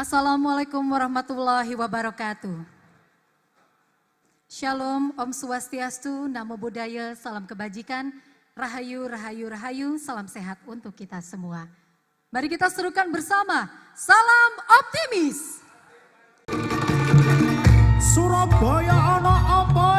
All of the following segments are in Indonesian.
Assalamualaikum warahmatullahi wabarakatuh. Shalom, Om Swastiastu, Namo Buddhaya, salam kebajikan, Rahayu, Rahayu, Rahayu, salam sehat untuk kita semua. Mari kita serukan bersama, salam optimis. Surabaya ana apa?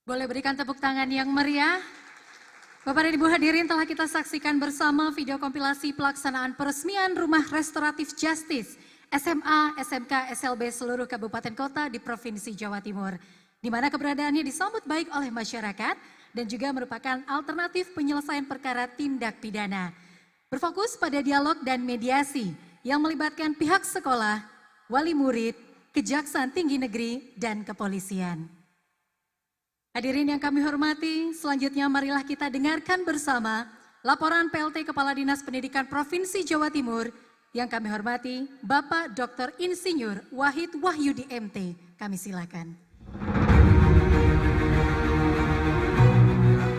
Boleh berikan tepuk tangan yang meriah. Bapak dan Ibu hadirin, telah kita saksikan bersama video kompilasi pelaksanaan peresmian Rumah Restoratif Justice SMA, SMK, SLB seluruh kabupaten kota di Provinsi Jawa Timur, di mana keberadaannya disambut baik oleh masyarakat dan juga merupakan alternatif penyelesaian perkara tindak pidana. Berfokus pada dialog dan mediasi yang melibatkan pihak sekolah, wali murid, Kejaksaan Tinggi Negeri, dan kepolisian. Hadirin yang kami hormati, selanjutnya marilah kita dengarkan bersama laporan PLT Kepala Dinas Pendidikan Provinsi Jawa Timur yang kami hormati Bapak Dr. Insinyur Wahid Wahyudi MT. Kami silakan.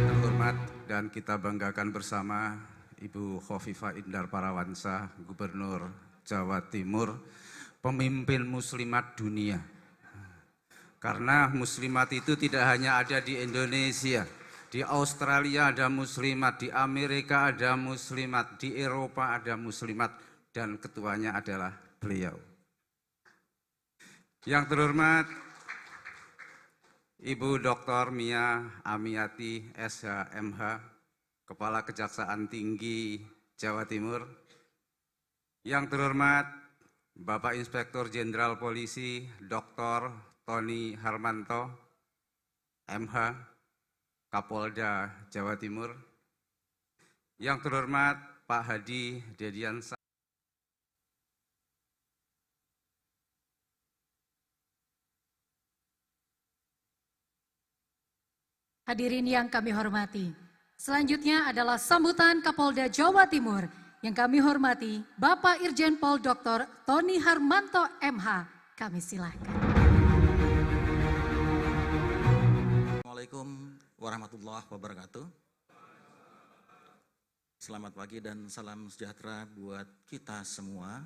Terhormat dan kita banggakan bersama Ibu Khofifah Indar Parawansa, Gubernur Jawa Timur, pemimpin muslimat dunia. Karena muslimat itu tidak hanya ada di Indonesia, di Australia ada muslimat, di Amerika ada muslimat, di Eropa ada muslimat, dan ketuanya adalah beliau. Yang terhormat Ibu Dr. Mia Amiati SHMH, Kepala Kejaksaan Tinggi Jawa Timur. Yang terhormat Bapak Inspektur Jenderal Polisi Dr. Tony Harmanto, MH, Kapolda Jawa Timur. Yang terhormat Pak Hadi Dediansa, hadirin yang kami hormati, selanjutnya adalah sambutan Kapolda Jawa Timur yang kami hormati Bapak Irjen Pol Dr. Tony Harmanto, MH. Kami silakan. Assalamualaikum warahmatullahi wabarakatuh. Selamat pagi dan salam sejahtera buat kita semua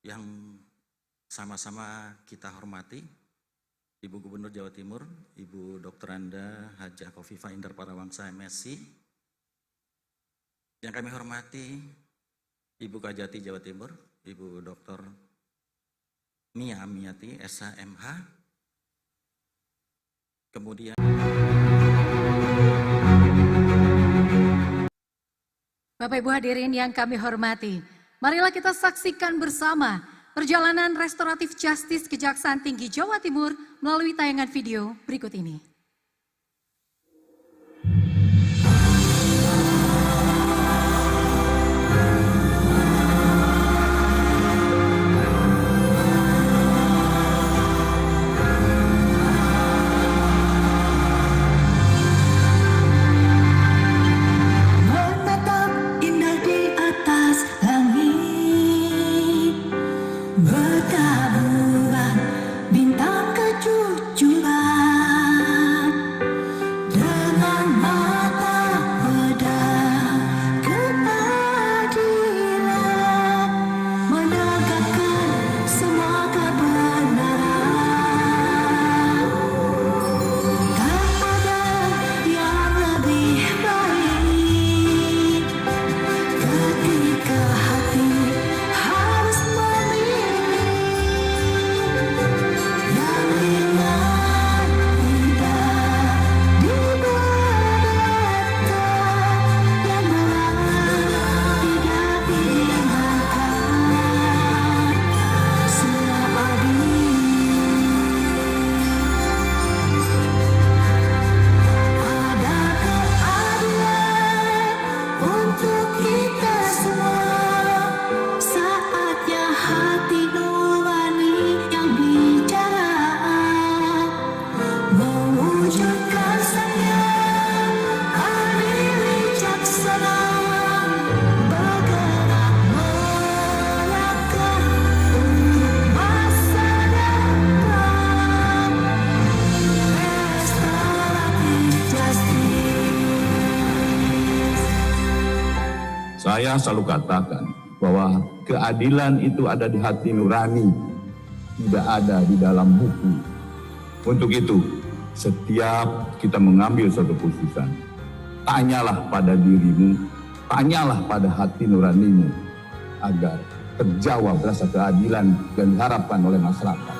yang sama-sama kita hormati. Ibu Gubernur Jawa Timur, Ibu Dr. Anda Hajah Khofifah Indar Parawansa MSc. Yang kami hormati Ibu Kajati Jawa Timur, Ibu Dr. Mia Amiati SHMH. Kemudian Bapak Ibu hadirin yang kami hormati, marilah kita saksikan bersama perjalanan restoratif justice Kejaksaan Tinggi Jawa Timur melalui tayangan video berikut ini. Bertaburan bintang kejujuran. Saya selalu katakan bahwa keadilan itu ada di hati nurani, tidak ada di dalam buku. Untuk itu, setiap kita mengambil suatu keputusan, tanyalah pada dirimu, tanyalah pada hati nuranimu, agar terjawab rasa keadilan yang diharapkan oleh masyarakat.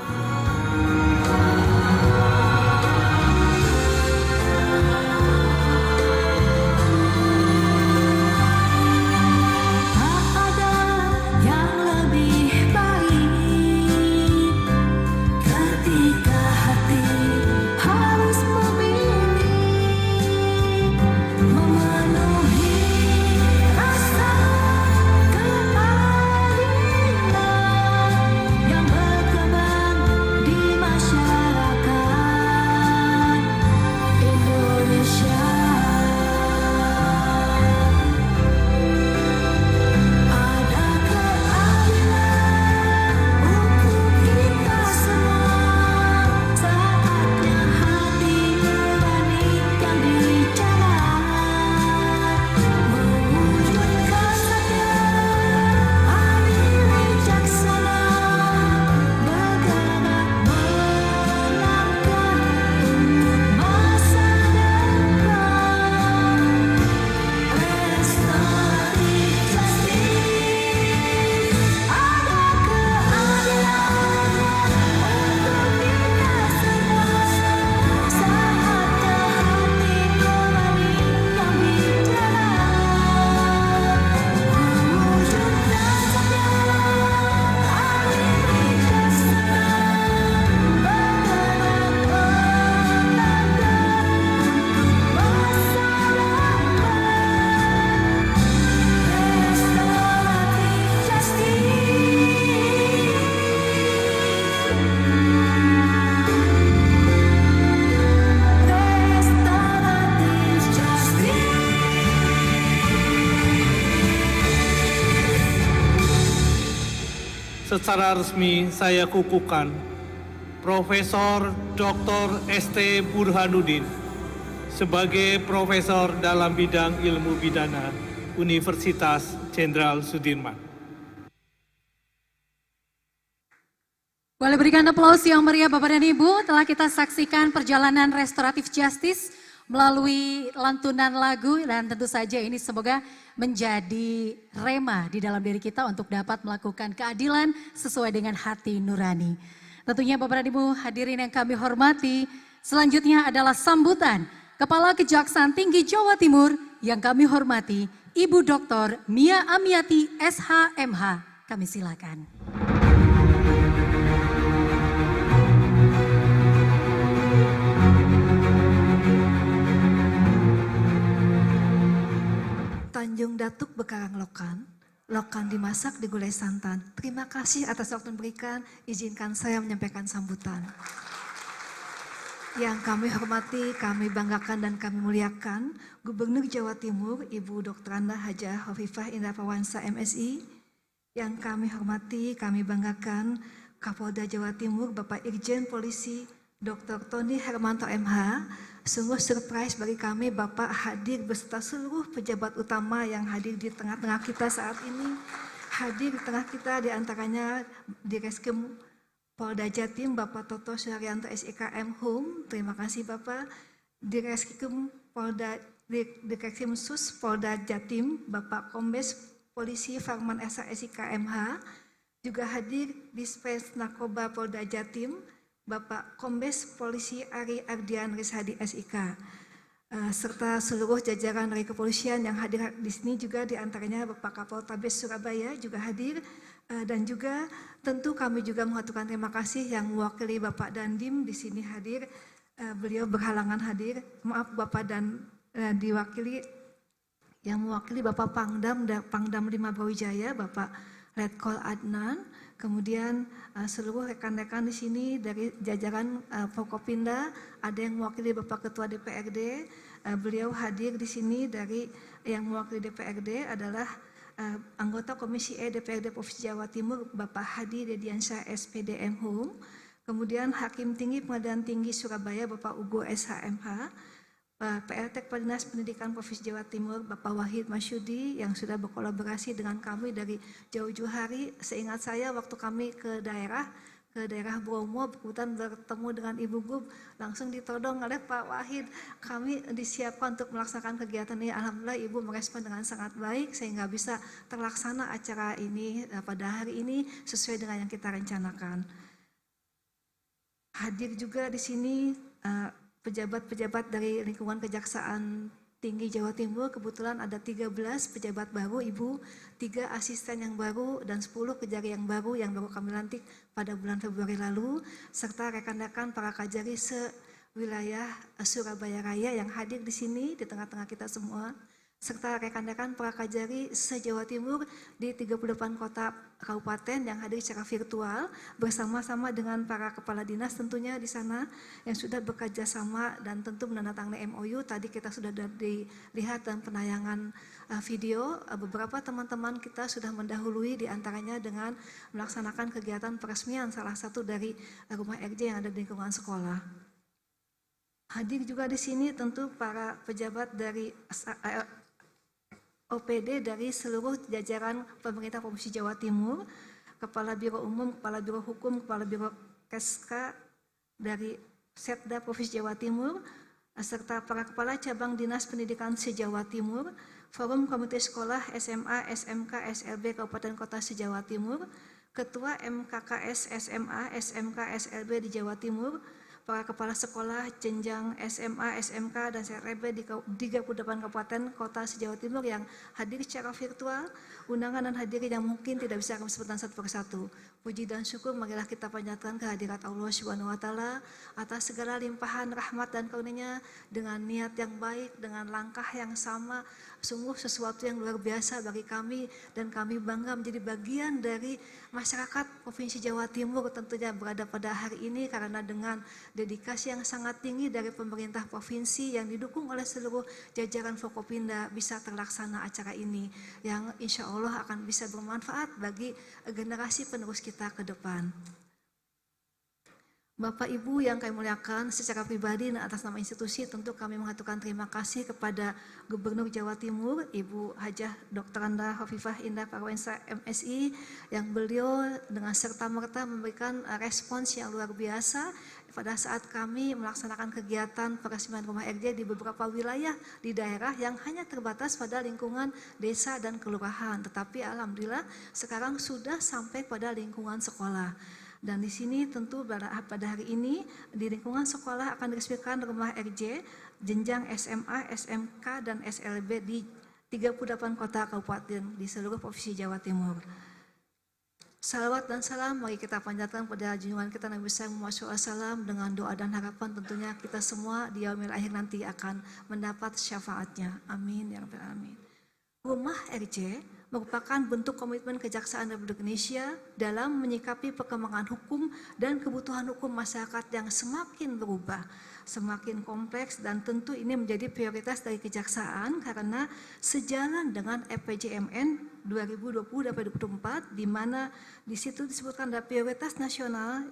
secara resmi saya kukuhkan Profesor Dr. ST Burhanuddin sebagai profesor dalam bidang ilmu pidana Universitas Jenderal Sudirman. Boleh berikan aplaus yang meriah Bapak dan Ibu, telah kita saksikan perjalanan restoratif justice melalui lantunan lagu dan tentu saja ini semoga menjadi rema di dalam diri kita untuk dapat melakukan keadilan sesuai dengan hati nurani. Tentunya Bapak dan Ibu hadirin yang kami hormati, selanjutnya adalah sambutan Kepala Kejaksaan Tinggi Jawa Timur yang kami hormati Ibu Dr. Mia Amiati SH.MH. Kami silakan. Tanjung Datuk Bekarang Lokan, Lokan dimasak di gulai santan. Terima kasih atas waktu diberikan, izinkan saya menyampaikan sambutan. Yang kami hormati, kami banggakan dan kami muliakan Gubernur Jawa Timur Ibu Dr. Anda Hajah Hovifah Indar Parawansa MSI. Yang kami hormati, kami banggakan Kapolda Jawa Timur Bapak Irjen Polisi Dr. Tony Hermanto MH. Sungguh surprise bagi kami Bapak hadir beserta seluruh pejabat utama yang hadir di tengah-tengah kita saat ini. Hadir di tengah kita diantaranya Direskrim Polda Jatim Bapak Toto Suharyanto SIKM Hum. Terima kasih Bapak. Direskrim Polda Direksim Sus Polda Jatim Bapak Kombes Polisi Farman Esa SIKMH. Juga hadir Dispens Narkoba Polda Jatim Bapak Kombes Polisi Ari Ardian Rishadi SIK, serta seluruh jajaran dari kepolisian yang hadir di sini juga diantaranya Bapak Kapoltabes Surabaya juga hadir, dan juga tentu kami juga mengaturkan terima kasih yang mewakili Bapak Dandim di sini hadir, beliau berhalangan hadir, maaf Bapak dan diwakili yang mewakili Bapak Pangdam 5 Brawijaya, Bapak Letkol Adnan. Kemudian seluruh rekan-rekan di sini dari jajaran Forkopimda, ada yang mewakili Bapak Ketua DPRD, beliau hadir di sini dari yang mewakili DPRD adalah anggota Komisi E DPRD Provinsi Jawa Timur Bapak Hadi Dediansyah SPDM Hum, kemudian Hakim Tinggi Pengadilan Tinggi Surabaya Bapak Ugo SH.MH, PLT Kepala Dinas Pendidikan Provinsi Jawa Timur Bapak Wahid Masyudi yang sudah berkolaborasi dengan kami dari jauh-jauh hari. Seingat saya waktu kami ke daerah Bromo, kemudian bertemu dengan Ibu Gub, langsung ditodong oleh Pak Wahid. Kami disiapkan untuk melaksanakan kegiatan ini. Alhamdulillah Ibu merespon dengan sangat baik sehingga bisa terlaksana acara ini pada hari ini sesuai dengan yang kita rencanakan. Hadir juga di sini pejabat-pejabat dari lingkungan Kejaksaan Tinggi Jawa Timur, kebetulan ada 13 pejabat baru, Ibu, 3 asisten yang baru, dan 10 kejari yang baru kami lantik pada bulan Februari lalu, serta rekan-rekan para kajari sewilayah Surabaya Raya yang hadir di sini di tengah-tengah kita semua, serta rekan-rekan para kajari se-Jawa Timur di 38 kota kabupaten yang hadir secara virtual bersama-sama dengan para kepala dinas tentunya di sana yang sudah bekerja sama dan tentu menandatangani MOU. Tadi kita sudah dilihat dalam penayangan video, beberapa teman-teman kita sudah mendahului diantaranya dengan melaksanakan kegiatan peresmian salah satu dari rumah RJ yang ada di lingkungan sekolah. Hadir juga di sini tentu para pejabat dari OPD dari seluruh jajaran pemerintah Provinsi Jawa Timur, Kepala Biro Umum, Kepala Biro Hukum, Kepala Biro Keska dari Setda Provinsi Jawa Timur, serta para Kepala Cabang Dinas Pendidikan se-Jawa Timur, Forum Komite Sekolah SMA, SMK, SLB Kabupaten Kota se-Jawa Timur, Ketua MKKS SMA, SMK, SLB di Jawa Timur, para kepala sekolah jenjang SMA, SMK, dan SLB di 38 kabupaten kota se-Jawa Timur yang hadir secara virtual, undangan dan hadirin yang mungkin tidak bisa kami sebutkan satu persatu. Puji dan syukur marilah kita panjatkan kehadirat Allah Subhanahu wa Ta'ala atas segala limpahan rahmat dan karunia dengan niat yang baik, dengan langkah yang sama, sungguh sesuatu yang luar biasa bagi kami dan kami bangga menjadi bagian dari masyarakat Provinsi Jawa Timur tentunya berada pada hari ini karena dengan dedikasi yang sangat tinggi dari pemerintah provinsi yang didukung oleh seluruh jajaran Forkopimda bisa terlaksana acara ini yang insya Allah akan bisa bermanfaat bagi generasi penerus kita ke depan. Bapak Ibu yang kami muliakan, secara pribadi dan atas nama institusi tentu kami mengaturkan terima kasih kepada Gubernur Jawa Timur Ibu Hajah Dr. Anda Hovifah Indar Parawansa MSI yang beliau dengan serta-merta memberikan respons yang luar biasa pada saat kami melaksanakan kegiatan peresmian rumah RJ di beberapa wilayah di daerah yang hanya terbatas pada lingkungan desa dan kelurahan, tetapi alhamdulillah sekarang sudah sampai pada lingkungan sekolah. Dan di sini tentu pada hari ini di lingkungan sekolah akan diresmikan rumah RJ jenjang SMA, SMK, dan SLB di 38 kota kabupaten di seluruh provinsi Jawa Timur. Salawat dan salam mari kita panjatkan pada junjungan kita Nabi besar Muhammad SAW dengan doa dan harapan tentunya kita semua di yaumil akhir nanti akan mendapat syafaatnya. Amin ya rabbal alamin. Rumah RJ merupakan bentuk komitmen Kejaksaan Republik Indonesia dalam menyikapi perkembangan hukum dan kebutuhan hukum masyarakat yang semakin berubah, semakin kompleks, dan tentu ini menjadi prioritas dari Kejaksaan karena sejalan dengan RPJMN 2020-2024 di mana di situ disebutkan ada prioritas nasional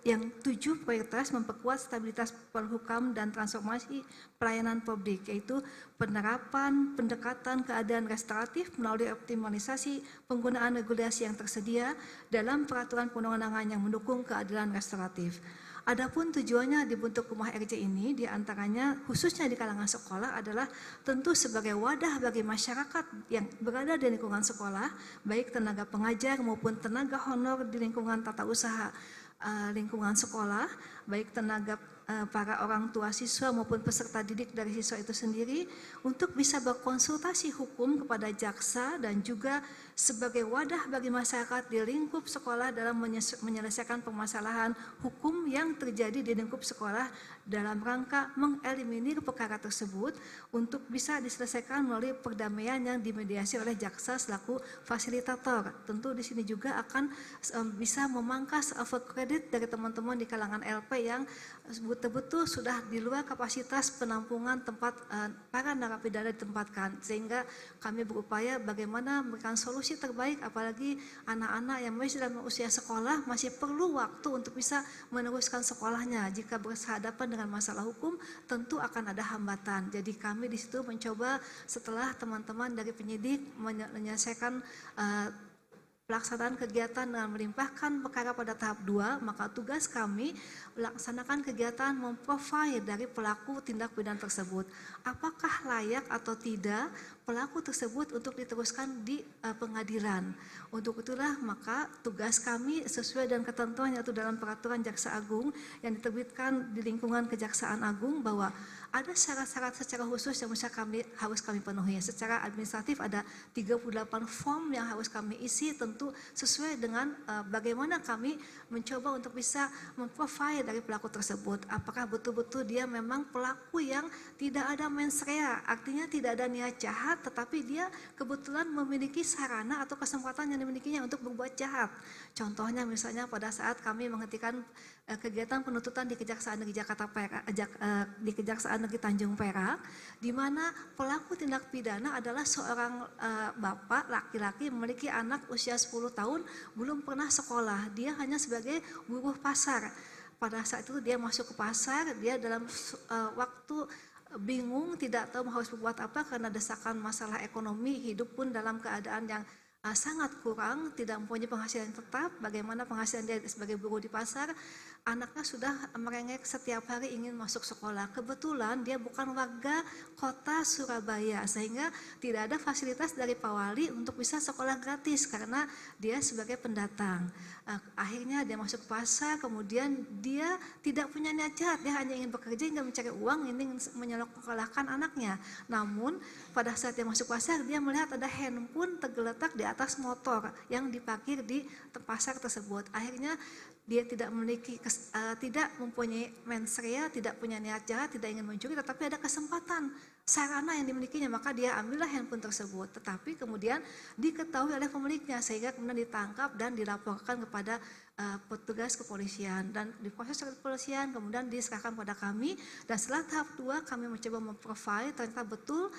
yang 7 prioritas memperkuat stabilitas polhukam dan transformasi pelayanan publik, yaitu penerapan pendekatan keadaan restoratif melalui optimalisasi penggunaan regulasi yang tersedia dalam peraturan perundang-undangan yang mendukung keadilan restoratif. Adapun tujuannya dibentuk rumah RJ ini diantaranya khususnya di kalangan sekolah adalah tentu sebagai wadah bagi masyarakat yang berada di lingkungan sekolah, baik tenaga pengajar maupun tenaga honor di lingkungan tata usaha lingkungan sekolah, baik tenaga para orang tua siswa maupun peserta didik dari siswa itu sendiri untuk bisa berkonsultasi hukum kepada jaksa dan juga sebagai wadah bagi masyarakat di lingkup sekolah dalam menyelesaikan permasalahan hukum yang terjadi di lingkup sekolah dalam rangka mengeliminir perkara tersebut untuk bisa diselesaikan melalui perdamaian yang dimediasi oleh jaksa selaku fasilitator. Tentu di sini juga akan bisa memangkas overcredit dari teman-teman di kalangan LP yang betul-betul sudah di luar kapasitas penampungan tempat para narapidana ditempatkan, sehingga kami berupaya bagaimana memberikan solusi terbaik, apalagi anak-anak yang masih dalam usia sekolah masih perlu waktu untuk bisa meneruskan sekolahnya. Jika berhadapan dengan masalah hukum tentu akan ada hambatan. Jadi kami di situ mencoba setelah teman-teman dari penyidik menyelesaikan pelaksanaan kegiatan dengan melimpahkan perkara pada tahap 2, maka tugas kami melaksanakan kegiatan memprofil dari pelaku tindak pidana tersebut. Apakah layak atau tidak pelaku tersebut untuk diteruskan di pengadilan. Untuk itulah maka tugas kami sesuai dengan ketentuan yaitu dalam peraturan Jaksa Agung yang diterbitkan di lingkungan Kejaksaan Agung bahwa ada syarat-syarat secara khusus yang harus kami penuhi. Secara administratif ada 38 form yang harus kami isi, tentu sesuai dengan bagaimana kami mencoba untuk bisa memprofil dari pelaku tersebut. Apakah betul-betul dia memang pelaku yang tidak ada mens rea, artinya tidak ada niat jahat, tetapi dia kebetulan memiliki sarana atau kesempatan yang dimilikinya untuk berbuat jahat. Contohnya misalnya pada saat kami menghentikan kegiatan penuntutan di Kejaksaan Negeri Jakarta Perak, di Kejaksaan Negeri Tanjung Perak, di mana pelaku tindak pidana adalah seorang bapak laki-laki memiliki anak usia 10 tahun belum pernah sekolah. Dia hanya sebagai buruh pasar. Pada saat itu dia masuk ke pasar, dia dalam waktu bingung tidak tahu harus berbuat apa karena desakan masalah ekonomi, hidup pun dalam keadaan yang sangat kurang, tidak mempunyai penghasilan tetap. Bagaimana penghasilan dia sebagai buruh di pasar, anaknya sudah merengek setiap hari ingin masuk sekolah. Kebetulan dia bukan warga kota Surabaya, sehingga tidak ada fasilitas dari Pak Wali untuk bisa sekolah gratis karena dia sebagai pendatang. Akhirnya dia masuk pasar, kemudian dia tidak punya niat jahat, dia hanya ingin bekerja, ingin mencari uang, ingin menyekolahkan anaknya. Namun pada saat dia masuk pasar, dia melihat ada handphone tergeletak di atas motor yang diparkir di pasar tersebut. Akhirnya dia tidak memiliki tidak mempunyai mens rea, tidak punya niat jahat, tidak ingin mencuri, tetapi ada kesempatan sarana yang dimilikinya, maka dia ambillah handphone tersebut. Tetapi kemudian diketahui oleh pemiliknya sehingga kemudian ditangkap dan dilaporkan kepada petugas kepolisian dan diproses oleh kepolisian, kemudian diserahkan pada kami. Dan setelah tahap 2 kami mencoba memprofile, ternyata betul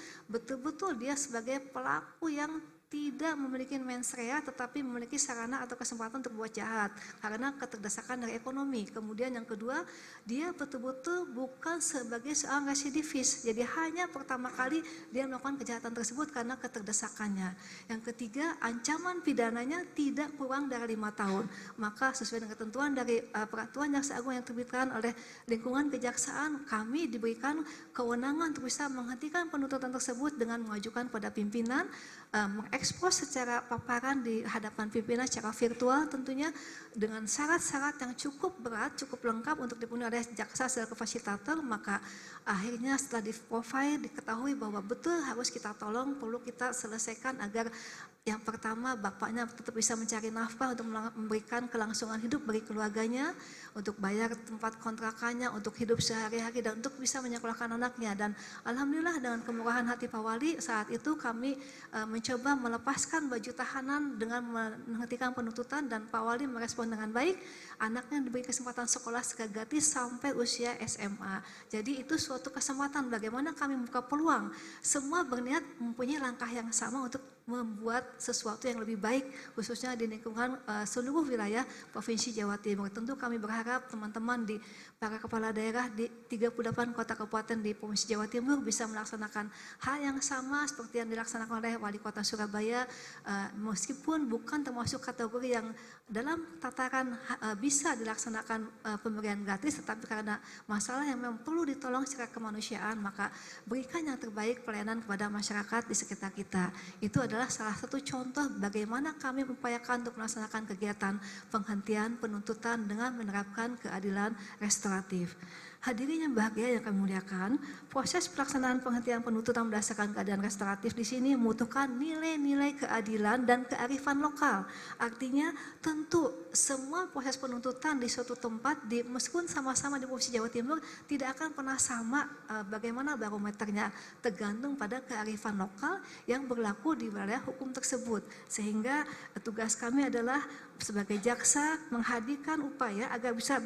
dia sebagai pelaku yang tidak memiliki mens rea tetapi memiliki sarana atau kesempatan untuk berbuat jahat karena keterdesakan dari ekonomi. Kemudian yang kedua, dia betul-betul bukan sebagai seorang residivis. Jadi hanya pertama kali dia melakukan kejahatan tersebut karena keterdesakannya. Yang ketiga, ancaman pidananya tidak kurang dari 5 tahun. Maka sesuai dengan ketentuan dari peraturan Jaksa Agung yang terbitkan oleh lingkungan kejaksaan, kami diberikan kewenangan untuk bisa menghentikan penuntutan tersebut dengan mengajukan pada pimpinan, mengekspos secara paparan di hadapan pimpinan secara virtual tentunya dengan syarat-syarat yang cukup berat, cukup lengkap untuk dipenuhi oleh jaksa selaku fasilitator. Maka akhirnya setelah di-profile diketahui bahwa betul harus kita tolong, perlu kita selesaikan agar yang pertama bapaknya tetap bisa mencari nafkah untuk memberikan kelangsungan hidup bagi keluarganya, untuk bayar tempat kontrakannya, untuk hidup sehari-hari dan untuk bisa menyekolahkan anaknya. Dan alhamdulillah dengan kemurahan hati Pak Wali saat itu kami mencoba melepaskan baju tahanan dengan menghentikan penuntutan dan Pak Wali merespon dengan baik. Anaknya diberi kesempatan sekolah secara gratis sampai usia SMA. Jadi itu suatu kesempatan bagaimana kami membuka peluang. Semua berniat mempunyai langkah yang sama untuk membuat sesuatu yang lebih baik khususnya di lingkungan seluruh wilayah Provinsi Jawa Timur. Tentu kami berharap teman-teman di para kepala daerah di 38 kota kabupaten di Provinsi Jawa Timur bisa melaksanakan hal yang sama seperti yang dilaksanakan oleh Wali Kota Surabaya, meskipun bukan termasuk kategori yang dalam tataran bisa dilaksanakan pemberian gratis, tetapi karena masalah yang memang perlu ditolong secara kemanusiaan, maka berikan yang terbaik pelayanan kepada masyarakat di sekitar kita. Itu adalah salah satu contoh bagaimana kami mengupayakan untuk melaksanakan kegiatan penghentian penuntutan dengan menerapkan keadilan restoratif. Hadirin yang bahagia yang kami muliakan, proses pelaksanaan penghentian penuntutan berdasarkan keadilan restoratif di sini membutuhkan nilai-nilai keadilan dan kearifan lokal. Artinya tentu semua proses penuntutan di suatu tempat, meskipun sama-sama di Provinsi Jawa Timur, tidak akan pernah sama bagaimana barometernya, tergantung pada kearifan lokal yang berlaku di wilayah hukum tersebut. Sehingga tugas kami adalah sebagai jaksa menghadirkan upaya agar bisa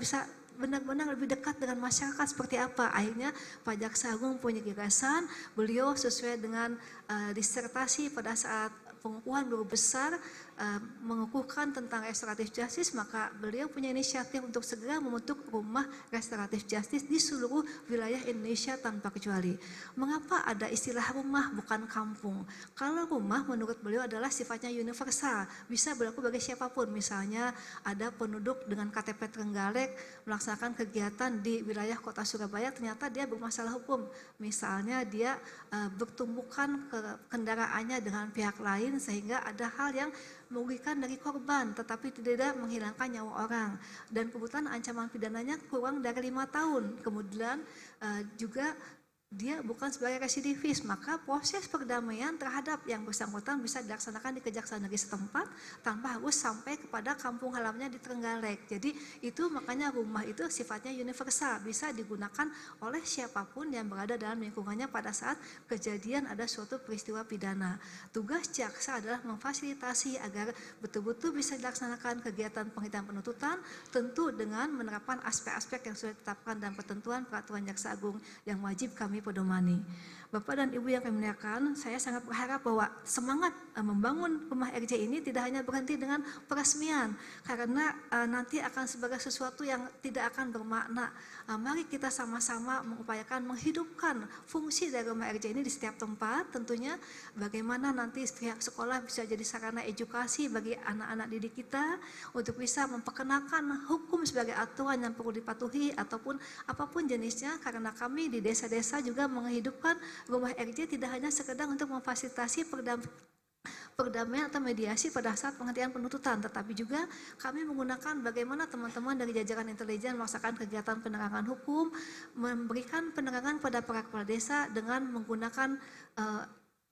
benar-benar lebih dekat dengan masyarakat seperti apa. Akhirnya Pak Jaksa Agung punya gagasan, beliau sesuai dengan disertasi pada saat pengukuhan guru besar mengukuhkan tentang restoratif justice, maka beliau punya inisiatif untuk segera membentuk rumah restoratif justice di seluruh wilayah Indonesia tanpa kecuali. Mengapa ada istilah rumah bukan kampung? Kalau rumah menurut beliau adalah sifatnya universal, bisa berlaku bagi siapapun. Misalnya ada penduduk dengan KTP Trenggalek melaksanakan kegiatan di wilayah kota Surabaya, ternyata dia bermasalah hukum. Misalnya dia bertumbukan kendaraannya dengan pihak lain sehingga ada hal yang merugikan dari korban tetapi tidak menghilangkan nyawa orang, dan kebetulan ancaman pidananya kurang dari 5 tahun. Kemudian juga dia bukan sebagai residivis, maka proses perdamaian terhadap yang bersangkutan bisa dilaksanakan di Kejaksaan Negeri setempat tanpa harus sampai kepada kampung halamannya di Trenggalek. Jadi itu makanya rumah itu sifatnya universal, bisa digunakan oleh siapapun yang berada dalam lingkungannya pada saat kejadian ada suatu peristiwa pidana. Tugas jaksa adalah memfasilitasi agar betul-betul bisa dilaksanakan kegiatan penghentian penuntutan, tentu dengan menerapkan aspek-aspek yang sudah ditetapkan dalam ketentuan peraturan Jaksa Agung yang wajib kami pedomani. Bapak dan Ibu yang kami muliakan, saya sangat berharap bahwa semangat membangun rumah RJ ini tidak hanya berhenti dengan peresmian, karena nanti akan sebagai sesuatu yang tidak akan bermakna. Mari kita sama-sama mengupayakan menghidupkan fungsi dari rumah RJ ini di setiap tempat. Tentunya bagaimana nanti pihak sekolah bisa jadi sarana edukasi bagi anak-anak didik kita untuk bisa memperkenalkan hukum sebagai aturan yang perlu dipatuhi ataupun apapun jenisnya, karena kami di desa-desa juga menghidupkan rumah RJ tidak hanya sekedar untuk memfasilitasi perdamaian atau mediasi pada saat penghentian penuntutan, tetapi juga kami menggunakan bagaimana teman-teman dari jajaran intelijen melaksanakan kegiatan penerangan hukum, memberikan penerangan pada para kepala desa dengan menggunakan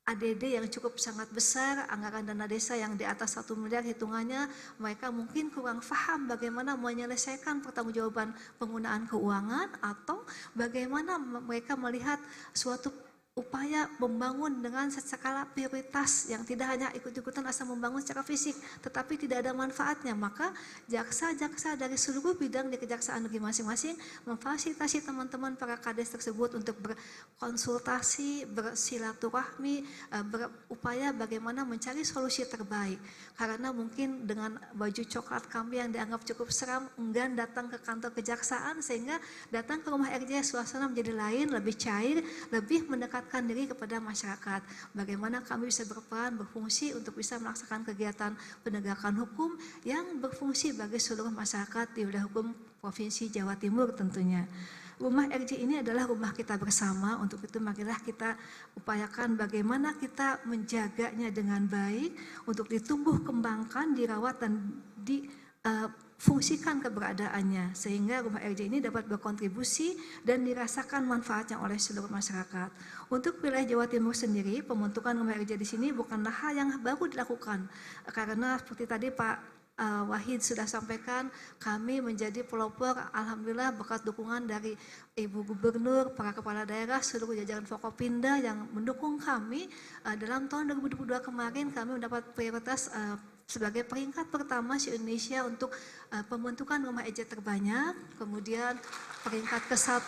ADD yang cukup sangat besar, anggaran dana desa yang di atas 1 miliar hitungannya, mereka mungkin kurang paham bagaimana menyelesaikan pertanggungjawaban penggunaan keuangan atau bagaimana mereka melihat suatu upaya membangun dengan skala prioritas yang tidak hanya ikut-ikutan asal membangun secara fisik, tetapi tidak ada manfaatnya. Maka jaksa-jaksa dari seluruh bidang di kejaksaan negeri masing-masing memfasilitasi teman-teman para kades tersebut untuk berkonsultasi, bersilaturahmi, berupaya bagaimana mencari solusi terbaik. Karena mungkin dengan baju coklat kami yang dianggap cukup seram, enggan datang ke kantor kejaksaan, sehingga datang ke rumah RJ suasana menjadi lain, lebih cair, lebih mendekatkan diri kepada masyarakat. Bagaimana kami bisa berperan, berfungsi untuk bisa melaksanakan kegiatan penegakan hukum yang berfungsi bagi seluruh masyarakat di wilayah hukum Provinsi Jawa Timur tentunya. Rumah RJ ini adalah rumah kita bersama, untuk itu marilah kita upayakan bagaimana kita menjaganya dengan baik, untuk ditumbuh kembangkan, dirawat dan fungsikan keberadaannya sehingga rumah RJ ini dapat berkontribusi dan dirasakan manfaatnya oleh seluruh masyarakat. Untuk wilayah Jawa Timur sendiri, pembentukan rumah RJ di sini bukanlah hal yang baru dilakukan, karena seperti tadi Pak Wahid sudah sampaikan, kami menjadi pelopor, alhamdulillah berkat dukungan dari Ibu Gubernur, para kepala daerah, seluruh jajaran Forkopimda yang mendukung kami. Dalam tahun 2022 kemarin kami mendapat prioritas sebagai peringkat pertama di Indonesia untuk pembentukan rumah RJ terbanyak, kemudian peringkat ke-1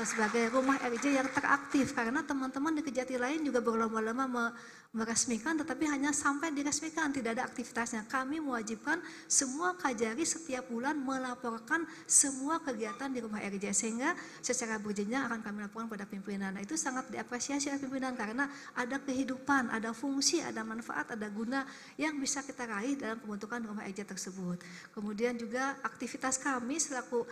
sebagai rumah RJ yang teraktif, karena teman-teman di Kejati lain juga berlomba-lomba meresmikan, tetapi hanya sampai diresmikan, tidak ada aktivitasnya. Kami mewajibkan semua Kajari setiap bulan melaporkan semua kegiatan di rumah RJ, sehingga secara berjenjang akan kami laporkan pada pimpinan. Nah, itu sangat diapresiasi oleh pimpinan karena ada kehidupan, ada fungsi, ada manfaat, ada guna yang bisa kita raih dalam pembentukan rumah RJ tersebut. Kemudian juga aktivitas kami selaku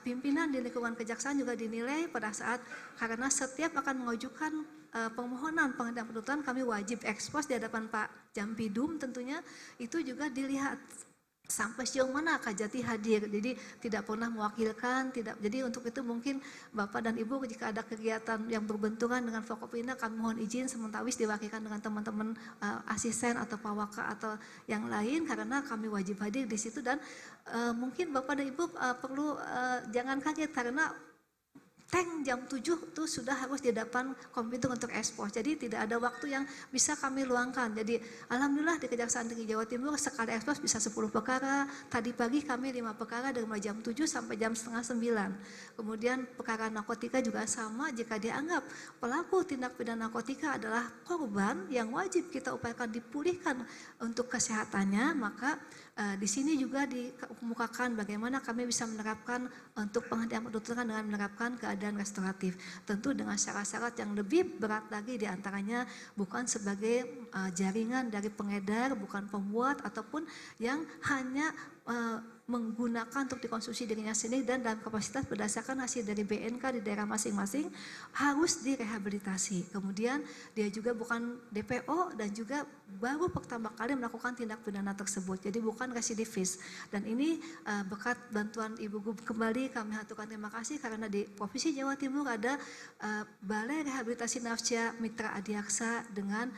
pimpinan di lingkungan kejaksaan juga dinilai pada saat, karena setiap akan mengajukan permohonan penghentian penuntutan kami wajib ekspos di hadapan Pak Jampidum, tentunya itu juga dilihat sampai sejauh mana Kajati hadir, jadi tidak pernah mewakilkan, tidak. Jadi untuk itu mungkin Bapak dan Ibu jika ada kegiatan yang berbenturan dengan Forkopimda, kami mohon izin sementawis diwakilkan dengan teman-teman asisten atau pawaka atau yang lain, karena kami wajib hadir di situ. Dan mungkin Bapak dan Ibu perlu jangan kaget, karena tank jam 7 itu sudah harus di depan komputer untuk ekspos. Jadi tidak ada waktu yang bisa kami luangkan. Jadi alhamdulillah di Kejaksaan Tinggi Jawa Timur sekali ekspos bisa 10 perkara. Tadi pagi kami 5 perkara dari mulai jam 7 sampai jam setengah 9. Kemudian perkara narkotika juga sama, jika dianggap pelaku tindak pidana narkotika adalah korban yang wajib kita upayakan dipulihkan untuk kesehatannya, maka di sini juga dikemukakan bagaimana kami bisa menerapkan untuk penghentian penuntutan dengan menerapkan keadaan restoratif. Tentu dengan syarat-syarat yang lebih berat lagi, diantaranya bukan sebagai jaringan dari pengedar, bukan pembuat, ataupun yang hanya menggunakan untuk dikonsumsi dirinya sendiri, dan dalam kapasitas berdasarkan hasil dari BNK di daerah masing-masing harus direhabilitasi. Kemudian dia juga bukan DPO dan juga baru pertama kali melakukan tindak pidana tersebut, jadi bukan residivis. Dan ini berkat bantuan Ibu Gub kembali kami haturkan terima kasih, karena di Provinsi Jawa Timur ada Balai Rehabilitasi Nafsia Mitra Adiaksa dengan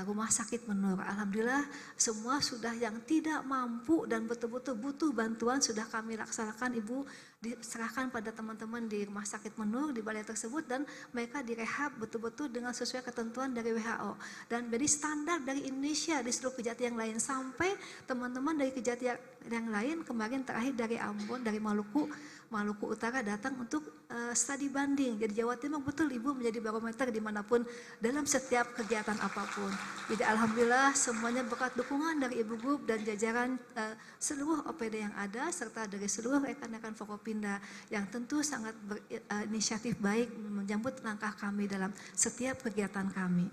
Rumah Sakit Menur. Alhamdulillah semua sudah yang tidak mampu dan betul-betul butuh bantuan sudah kami laksanakan, Ibu diserahkan pada teman-teman di Rumah Sakit Menur di balai tersebut, dan mereka direhab betul-betul dengan sesuai ketentuan dari WHO dan dari standar dari Indonesia di seluruh kejati yang lain, sampai teman-teman dari kejati yang lain kemarin terakhir dari Ambon, dari Maluku Utara datang untuk studi banding. Jadi Jawa Timur betul Ibu menjadi barometer dimanapun dalam setiap kegiatan apapun. Jadi alhamdulillah semuanya berkat dukungan dari Ibu Gub dan jajaran seluruh OPD yang ada, serta dari seluruh rekan-rekan Forkopimda yang tentu sangat berinisiatif baik menyambut langkah kami dalam setiap kegiatan kami.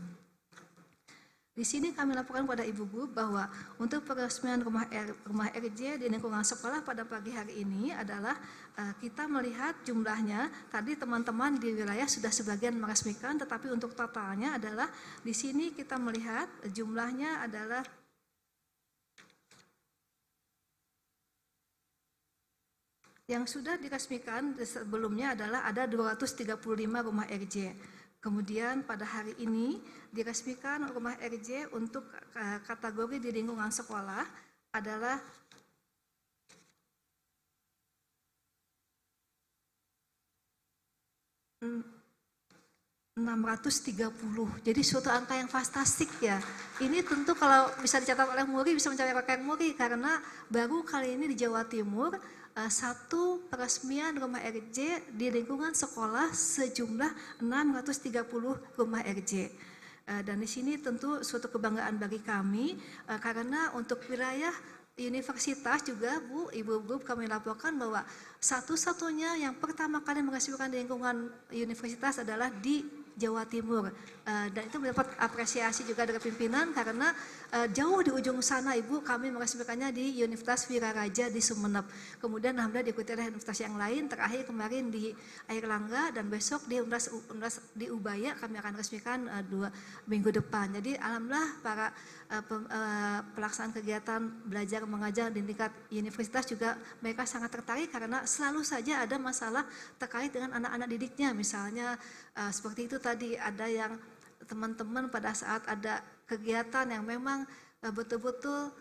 Di sini kami laporkan pada Ibu Gub bahwa untuk peresmian rumah RJ di lingkungan sekolah pada pagi hari ini adalah kita melihat jumlahnya, tadi teman-teman di wilayah sudah sebagian meresmikan, tetapi untuk totalnya adalah di sini kita melihat jumlahnya adalah yang sudah diresmikan sebelumnya adalah ada 235 rumah RJ. Kemudian pada hari ini diresmikan rumah RJ untuk kategori di lingkungan sekolah adalah ...630, jadi suatu angka yang fantastik ya. Ini tentu kalau bisa dicatat oleh Muri bisa mencapai rekor Muri karena baru kali ini di Jawa Timur satu peresmian rumah RJ di lingkungan sekolah sejumlah 630 rumah RJ. Dan di sini tentu suatu kebanggaan bagi kami karena untuk wilayah universitas juga Bu, Ibu Guru kami laporkan bahwa satu-satunya yang pertama kali meresmikan di lingkungan universitas adalah di Jawa Timur, dan itu mendapat apresiasi juga dari pimpinan karena jauh di ujung sana Ibu kami meresmikannya di Universitas Wiraraja di Sumeneb, kemudian alhamdulillah diikuti oleh universitas yang lain, terakhir kemarin di Airlangga dan besok di Universitas di Ubaya kami akan resmikan 2 minggu depan. Jadi alhamdulillah para pelaksanaan kegiatan belajar mengajar di tingkat universitas juga mereka sangat tertarik karena selalu saja ada masalah terkait dengan anak-anak didiknya, misalnya seperti itu tadi ada yang teman-teman pada saat ada kegiatan yang memang betul-betul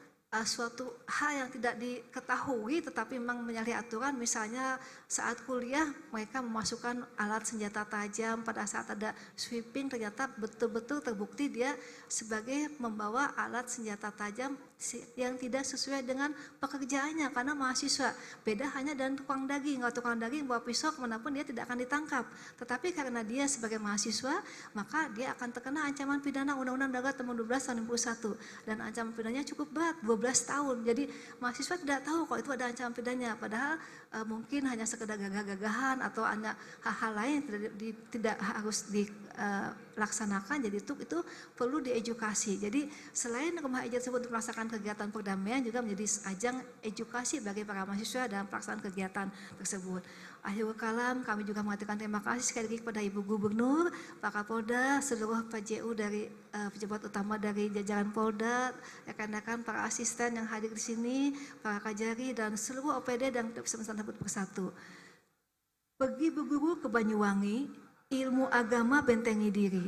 suatu hal yang tidak diketahui tetapi memang menyalahi aturan, misalnya saat kuliah mereka memasukkan alat senjata tajam, pada saat ada sweeping ternyata betul-betul terbukti dia sebagai membawa alat senjata tajam yang tidak sesuai dengan pekerjaannya karena mahasiswa. Beda hanya dengan tukang daging, kalau tukang daging bawa pisau kemanapun dia tidak akan ditangkap, tetapi karena dia sebagai mahasiswa maka dia akan terkena ancaman pidana Undang-Undang Darurat Nomor 12 Tahun 2021 dan ancaman pidananya cukup berat, 12 tahun. Jadi mahasiswa tidak tahu kalau itu ada ancaman pidananya, padahal mungkin hanya sekedar gagah-gagahan atau hanya hal-hal lain tidak harus dilaksanakan. Jadi itu perlu diedukasi. Jadi selain rumah RJ tersebut untuk melaksanakan kegiatan perdamaian juga menjadi ajang edukasi bagi para mahasiswa dalam pelaksanaan kegiatan tersebut. Akhirul kalam, kami juga mengatakan terima kasih sekali lagi kepada Ibu Gubernur, Pak Kapolda, seluruh PJU dari pejabat utama dari jajaran Polda, rekan-rekan para asisten yang hadir di sini, para kajari dan seluruh OPD dan bisa satu persatu. Pergi berguru ke Banyuwangi, ilmu agama bentengi diri.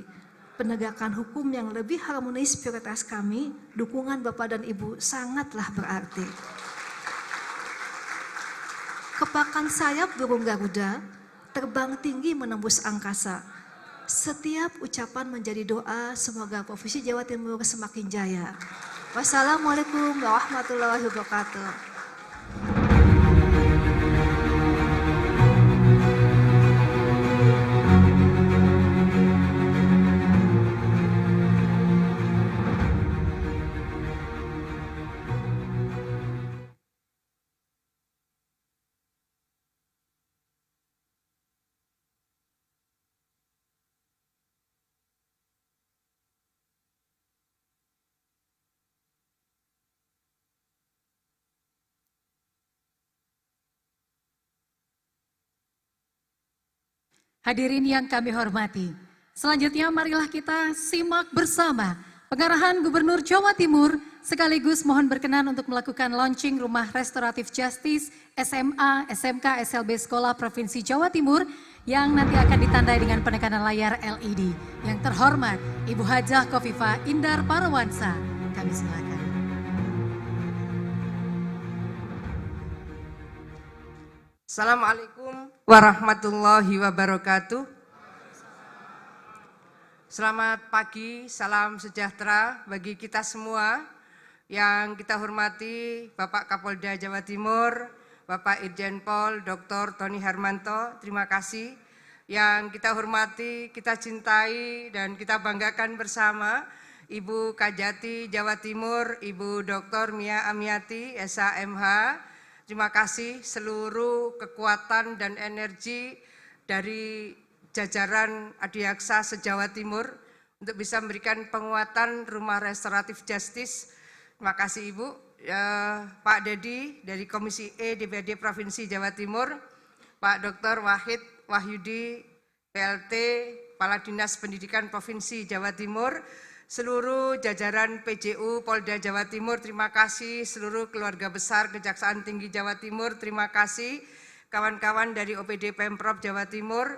Penegakan hukum yang lebih harmonis prioritas kami, dukungan Bapak dan Ibu sangatlah berarti. Kepakan sayap burung Garuda, terbang tinggi menembus angkasa. Setiap ucapan menjadi doa, semoga Provinsi Jawa Timur semakin jaya. Wassalamualaikum warahmatullahi wabarakatuh. Hadirin yang kami hormati, selanjutnya marilah kita simak bersama pengarahan Gubernur Jawa Timur sekaligus mohon berkenan untuk melakukan launching Rumah Restoratif Justice SMA, SMK, SLB Sekolah Provinsi Jawa Timur yang nanti akan ditandai dengan penekanan layar LED. Yang terhormat Ibu Hajah Khofifah Indar Parawansa, kami silakan. Assalamualaikum warahmatullahi wabarakatuh. Selamat pagi, salam sejahtera bagi kita semua. Yang kita hormati Bapak Kapolda Jawa Timur, Bapak Irjen Pol Dr. Tony Harmanto, terima kasih. Yang kita hormati, kita cintai dan kita banggakan bersama Ibu Kajati Jawa Timur, Ibu Dr. Mia Amiati, SHMH. Terima kasih seluruh kekuatan dan energi dari jajaran Adiaksa se-Jawa Timur untuk bisa memberikan penguatan Rumah Restoratif Justice. Terima kasih Ibu. Pak Dedi dari Komisi E DPRD Provinsi Jawa Timur, Pak Dr. Wahid Wahyudi PLT Kepala Dinas Pendidikan Provinsi Jawa Timur, seluruh jajaran PJU Polda Jawa Timur, terima kasih. Seluruh keluarga besar Kejaksaan Tinggi Jawa Timur, terima kasih. Kawan-kawan dari OPD Pemprov Jawa Timur,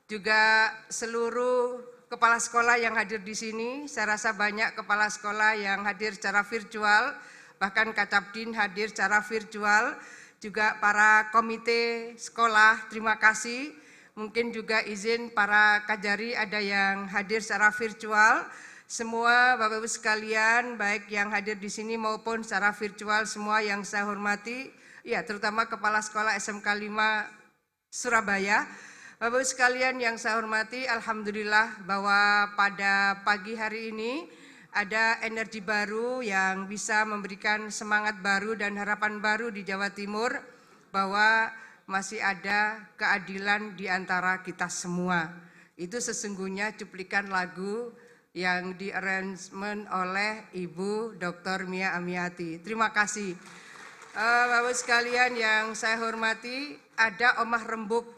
juga seluruh kepala sekolah yang hadir di sini, saya rasa banyak kepala sekolah yang hadir secara virtual, bahkan Kacapdin hadir secara virtual, juga para komite sekolah, terima kasih. Mungkin juga izin para kajari ada yang hadir secara virtual. Semua Bapak Ibu sekalian, baik yang hadir di sini maupun secara virtual, semua yang saya hormati, ya terutama Kepala Sekolah SMK 5 Surabaya. Bapak Ibu sekalian yang saya hormati, alhamdulillah bahwa pada pagi hari ini ada energi baru yang bisa memberikan semangat baru dan harapan baru di Jawa Timur bahwa masih ada keadilan di antara kita semua. Itu sesungguhnya cuplikan lagu yang di-arrangement oleh Ibu Dr. Mia Amiati. Terima kasih. Bapak sekalian yang saya hormati, ada Omah Rembuk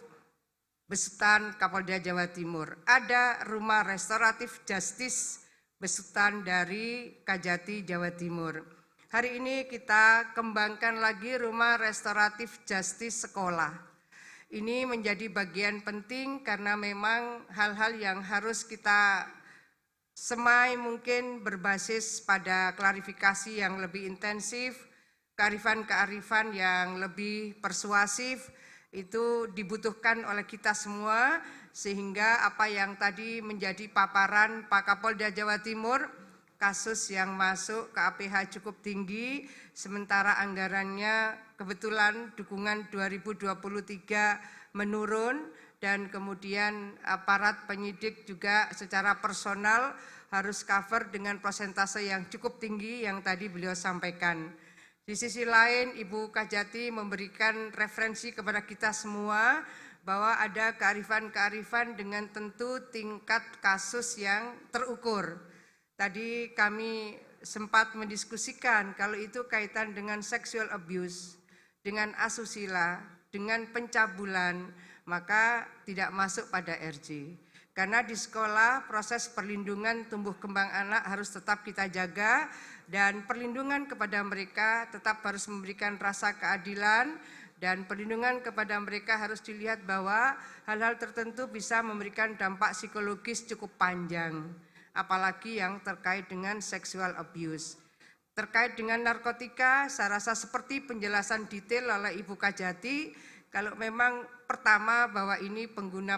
besutan Kapolda Jawa Timur. Ada Rumah Restoratif Justice besutan dari Kajati Jawa Timur. Hari ini kita kembangkan lagi Rumah Restoratif Justice Sekolah. Ini menjadi bagian penting karena memang hal-hal yang harus kita semai mungkin berbasis pada klarifikasi yang lebih intensif, kearifan-kearifan yang lebih persuasif, itu dibutuhkan oleh kita semua, sehingga apa yang tadi menjadi paparan Pak Kapolda Jawa Timur, kasus yang masuk ke APH cukup tinggi, sementara anggarannya kebetulan dukungan 2023 menurun, dan kemudian aparat penyidik juga secara personal harus cover dengan persentase yang cukup tinggi yang tadi beliau sampaikan. Di sisi lain, Ibu Kajati memberikan referensi kepada kita semua bahwa ada kearifan-kearifan dengan tentu tingkat kasus yang terukur. Tadi kami sempat mendiskusikan kalau itu kaitan dengan sexual abuse, dengan asusila, dengan pencabulan, maka tidak masuk pada RJ. Karena di sekolah proses perlindungan tumbuh kembang anak harus tetap kita jaga, dan perlindungan kepada mereka tetap harus memberikan rasa keadilan, dan perlindungan kepada mereka harus dilihat bahwa hal-hal tertentu bisa memberikan dampak psikologis cukup panjang. Apalagi yang terkait dengan sexual abuse. Terkait dengan narkotika, saya rasa seperti penjelasan detail oleh Ibu Kajati, kalau memang pertama bahwa ini pengguna,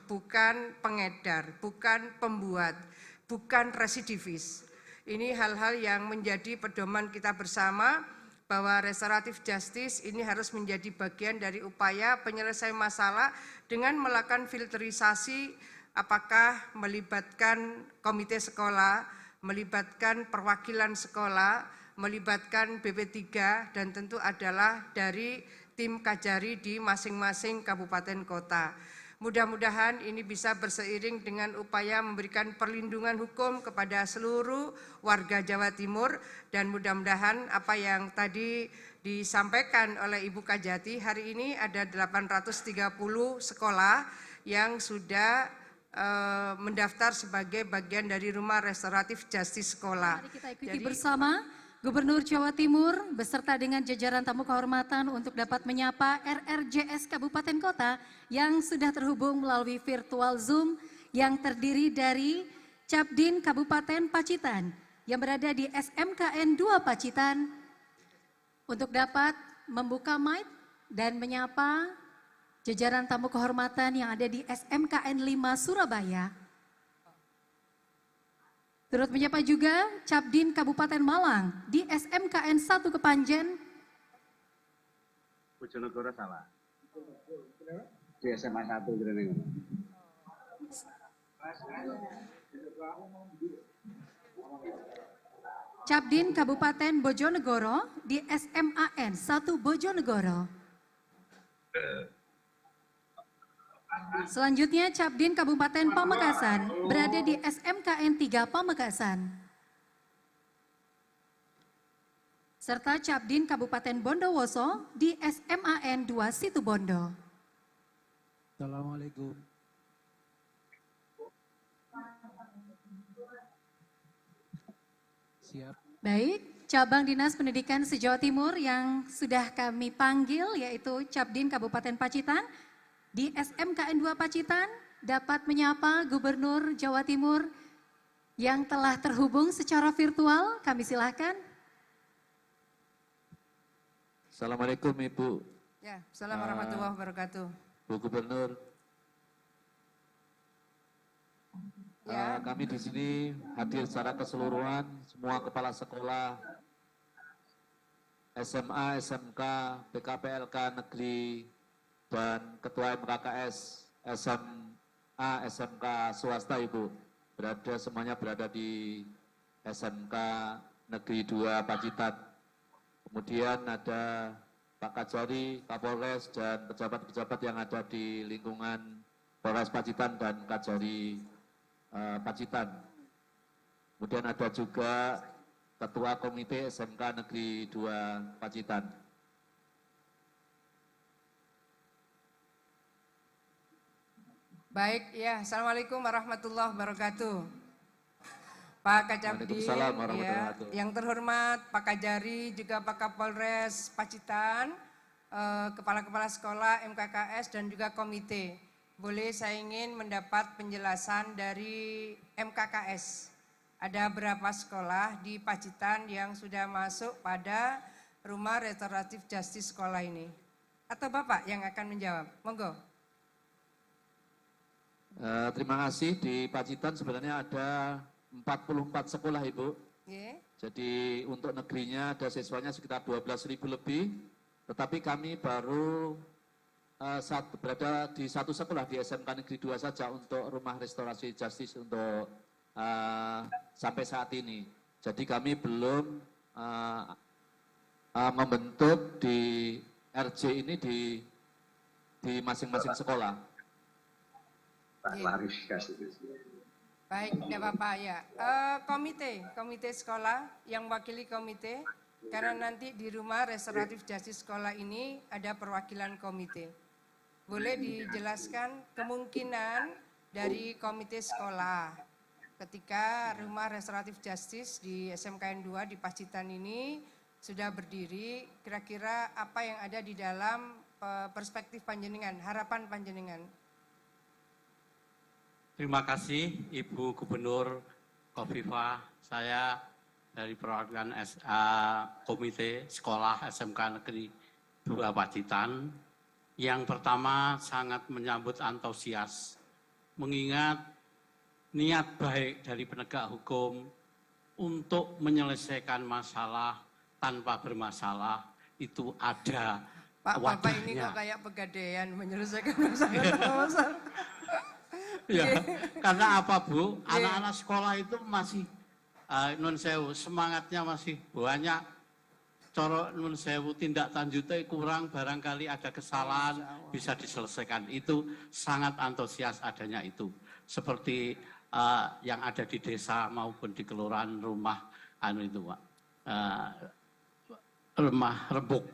bukan pengedar, bukan pembuat, bukan residivis. Ini hal-hal yang menjadi pedoman kita bersama, bahwa restoratif justice ini harus menjadi bagian dari upaya penyelesaian masalah dengan melakukan filterisasi. Apakah melibatkan komite sekolah, melibatkan perwakilan sekolah, melibatkan BP3, dan tentu adalah dari tim Kajari di masing-masing kabupaten kota. Mudah-mudahan ini bisa berseiring dengan upaya memberikan perlindungan hukum kepada seluruh warga Jawa Timur, dan mudah-mudahan apa yang tadi disampaikan oleh Ibu Kajati, hari ini ada 830 sekolah yang sudah mendaftar sebagai bagian dari Rumah Restoratif Justice Sekolah. Mari kita ikuti bersama Gubernur Jawa Timur beserta dengan jajaran tamu kehormatan untuk dapat menyapa RRJS Kabupaten Kota yang sudah terhubung melalui virtual Zoom yang terdiri dari Capdin Kabupaten Pacitan yang berada di SMKN 2 Pacitan untuk dapat membuka mic dan menyapa jajaran tamu kehormatan yang ada di SMKN 5 Surabaya. Turut menyapa juga Capdin Kabupaten Malang di SMKN 1 Kepanjen. Bojonegoro salah. Di SMA 1 Greneng. Capdin Kabupaten Bojonegoro di SMAN 1 Bojonegoro. Selanjutnya Capdin Kabupaten Pamekasan berada di SMKN 3 Pamekasan. Serta Capdin Kabupaten Bondowoso di SMAN 2 Situbondo. Assalamualaikum. Siap. Baik, cabang Dinas Pendidikan se-Jawa Timur yang sudah kami panggil yaitu Capdin Kabupaten Pacitan di SMKN 2 Pacitan dapat menyapa Gubernur Jawa Timur yang telah terhubung secara virtual. Kami silahkan. Assalamualaikum Ibu. Ya, assalamualaikum warahmatullahi wabarakatuh. Bu Gubernur. Ya. Kami di sini hadir secara keseluruhan, semua kepala sekolah, SMA, SMK, PKPLK Negeri, dan Ketua MKKS, SMA, SMK swasta Ibu. Semuanya berada di SMK Negeri 2 Pacitan. Kemudian ada Pak Kajari, Kapolres, dan pejabat-pejabat yang ada di lingkungan Polres Pacitan dan Kajari Pacitan. Kemudian ada juga Ketua Komite SMK Negeri 2 Pacitan. Baik, ya. Assalamualaikum warahmatullahi wabarakatuh. Pak Kajabdi, ya, yang terhormat Pak Kajari, juga Pak Kapolres Pacitan, kepala-kepala sekolah, MKKS, dan juga komite. Boleh saya ingin mendapat penjelasan dari MKKS. Ada berapa sekolah di Pacitan yang sudah masuk pada Rumah Restoratif Justice sekolah ini? Atau Bapak yang akan menjawab? Monggo. Terima kasih. Di Pacitan sebenarnya ada 44 sekolah Ibu. Jadi untuk negerinya ada siswanya sekitar 12.000 lebih. Tetapi kami baru berada di satu sekolah di SMK Negeri 2 saja untuk rumah restorasi justice untuk sampai saat ini. Jadi kami belum membentuk di RJ ini di masing-masing sekolah. Baik, tidak apa-apa ya. Komite sekolah yang wakili komite, karena nanti di rumah restoratif justice sekolah ini ada perwakilan komite. Boleh dijelaskan kemungkinan dari komite sekolah ketika rumah restoratif justice di SMKN 2 di Pacitan ini sudah berdiri, kira-kira apa yang ada di dalam perspektif panjenengan, harapan panjenengan? Terima kasih Ibu Gubernur Khofifah. Saya dari perwakilan Komite Sekolah SMK Negeri 2 Pacitan. Yang pertama sangat menyambut antusias, mengingat niat baik dari penegak hukum untuk menyelesaikan masalah tanpa bermasalah itu ada wadahnya. Bapak ini kok kayak pegadaian menyelesaikan masalah. Ya, karena apa Bu? Anak-anak sekolah itu masih nun sewu, semangatnya masih banyak. Coro nun sewu tindak lanjutnya kurang, barangkali ada kesalahan bisa diselesaikan. Itu sangat antusias adanya itu. Seperti yang ada di desa maupun di kelurahan rumah rumah rembuk.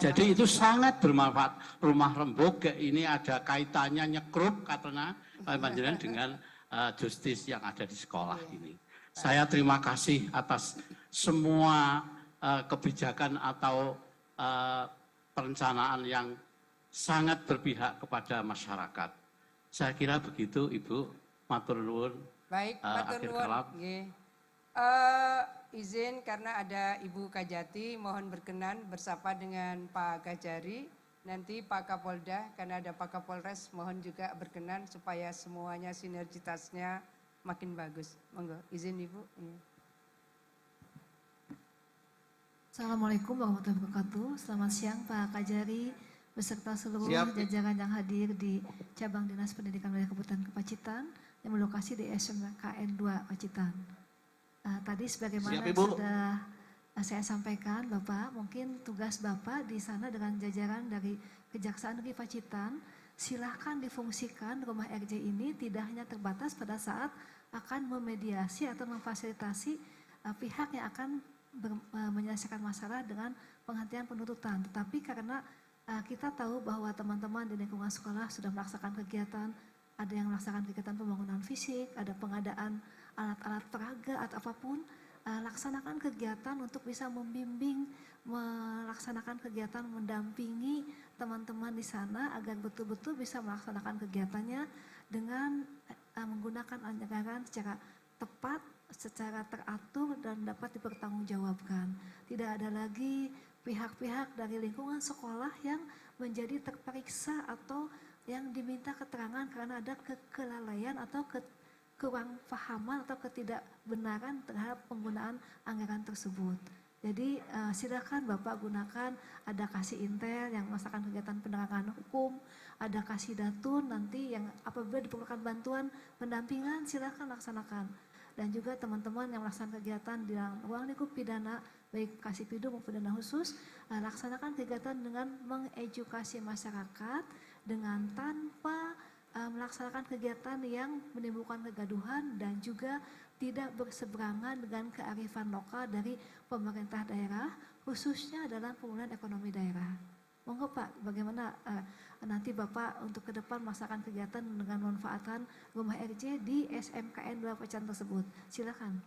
Jadi itu sangat bermanfaat. Rumah rembuk ini ada kaitannya nyekrup karena panjenengan dengan justice yang ada di sekolah ini. Saya terima kasih atas semua kebijakan atau perencanaan yang sangat berpihak kepada masyarakat. Saya kira begitu Ibu. Matur nuwun. Baik, matur nuwun. Izin karena ada Ibu Kajati, mohon berkenan bersapa dengan Pak Kajari. Nanti Pak Kapolda, karena ada Pak Kapolres, mohon juga berkenan supaya semuanya sinergitasnya makin bagus. Monggo, izin Ibu. Assalamualaikum warahmatullahi wabarakatuh. Selamat siang Pak Kajari beserta seluruh jajaran yang hadir di cabang Dinas Pendidikan Wilayah Kabupaten Pacitan yang berlokasi di SMKN 2 Pacitan. Tadi sebagaimana sudah saya sampaikan Bapak, mungkin tugas Bapak di sana dengan jajaran dari Kejaksaan Negeri Pacitan, silahkan difungsikan rumah RJ ini tidak hanya terbatas pada saat akan memediasi atau memfasilitasi pihak yang akan menyelesaikan masalah dengan penghentian penuntutan. Tetapi karena kita tahu bahwa teman-teman di lingkungan sekolah sudah melaksanakan kegiatan, ada yang melaksanakan kegiatan pembangunan fisik, ada pengadaan alat-alat peraga atau apapun, laksanakan kegiatan untuk bisa membimbing, melaksanakan kegiatan, mendampingi teman-teman di sana agar betul-betul bisa melaksanakan kegiatannya dengan menggunakan anggaran secara tepat, secara teratur dan dapat dipertanggungjawabkan. Tidak ada lagi pihak-pihak dari lingkungan sekolah yang menjadi terperiksa atau yang diminta keterangan karena ada kelalaian atau kurang pahaman atau ketidakbenaran terhadap penggunaan anggaran tersebut. Jadi silakan Bapak gunakan, ada kasih intel yang melaksanakan kegiatan penerangan hukum, ada kasih datun nanti yang apabila diperlukan bantuan pendampingan silakan laksanakan. Dan juga teman-teman yang melaksanakan kegiatan di ruang lingkup pidana, baik kasih pidu maupun pidana khusus, laksanakan kegiatan dengan mengedukasi masyarakat dengan tanpa melaksanakan kegiatan yang menimbulkan kegaduhan dan juga tidak berseberangan dengan kearifan lokal dari pemerintah daerah, khususnya dalam pemulihan ekonomi daerah. Monggo Pak, bagaimana nanti Bapak untuk ke depan melaksanakan kegiatan dengan memanfaatkan rumah RJ di SMKN 2 Pacitan tersebut. Silakan.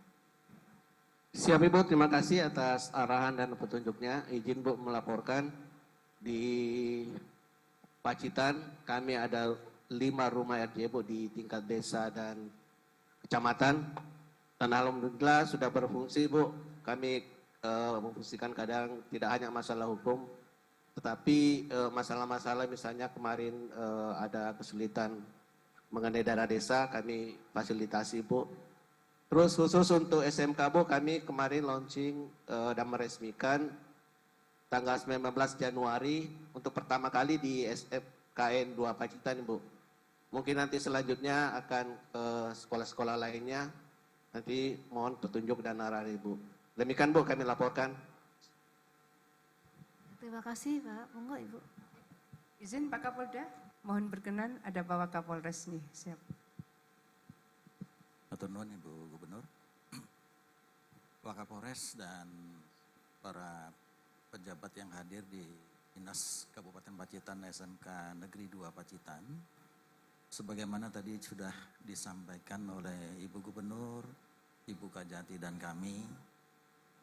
Siap Ibu, terima kasih atas arahan dan petunjuknya. Izin Bu melaporkan di Pacitan kami ada 5 rumah RJ Bu di tingkat desa dan kecamatan. Dan alhamdulillah sudah berfungsi Bu. Kami memfungsikan kadang tidak hanya masalah hukum, tetapi masalah-masalah misalnya kemarin ada kesulitan mengenai dana desa, kami fasilitasi Bu. Terus khusus untuk SMK Bu, kami kemarin launching dan meresmikan tanggal 19 Januari untuk pertama kali di SMKN 2 Pacitan Bu. Mungkin nanti selanjutnya akan ke sekolah-sekolah lainnya, nanti mohon petunjuk dan arahan Ibu. Demikian Bu kami laporkan. Terima kasih Pak, monggo Ibu. Izin Pak Kapolda, mohon berkenan ada Bapak Kapolres nih, siap. Matur nuwun Ibu Gubernur, Pak Kapolres dan para pejabat yang hadir di Dinas Kabupaten Pacitan SMK Negeri 2 Pacitan. Sebagaimana tadi sudah disampaikan oleh Ibu Gubernur, Ibu Kajati dan kami,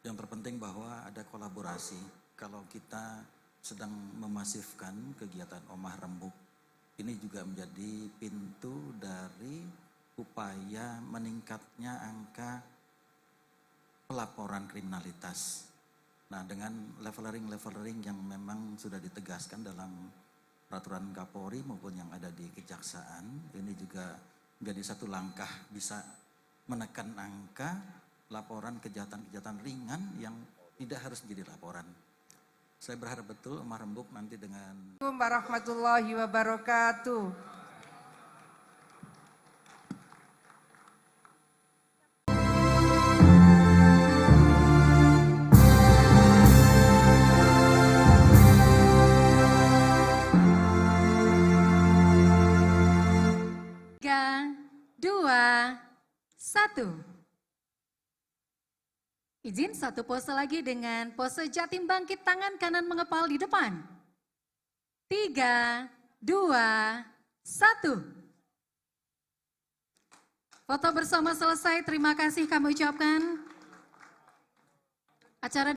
yang terpenting bahwa ada kolaborasi. Kalau kita sedang memasifkan kegiatan Omah Rembuk, ini juga menjadi pintu dari upaya meningkatnya angka pelaporan kriminalitas. Nah, dengan leveling yang memang sudah ditegaskan dalam peraturan Kapolri maupun yang ada di Kejaksaan, ini juga menjadi satu langkah bisa menekan angka laporan kejahatan-kejahatan ringan yang tidak harus menjadi laporan. Saya berharap betul Omah Rembuk nanti dengan Assalamualaikum warahmatullahi wabarakatuh. Izin satu pose lagi dengan pose Jatim bangkit, tangan kanan mengepal di depan. 3, 2, 1. Foto bersama selesai, terima kasih kami ucapkan. Acara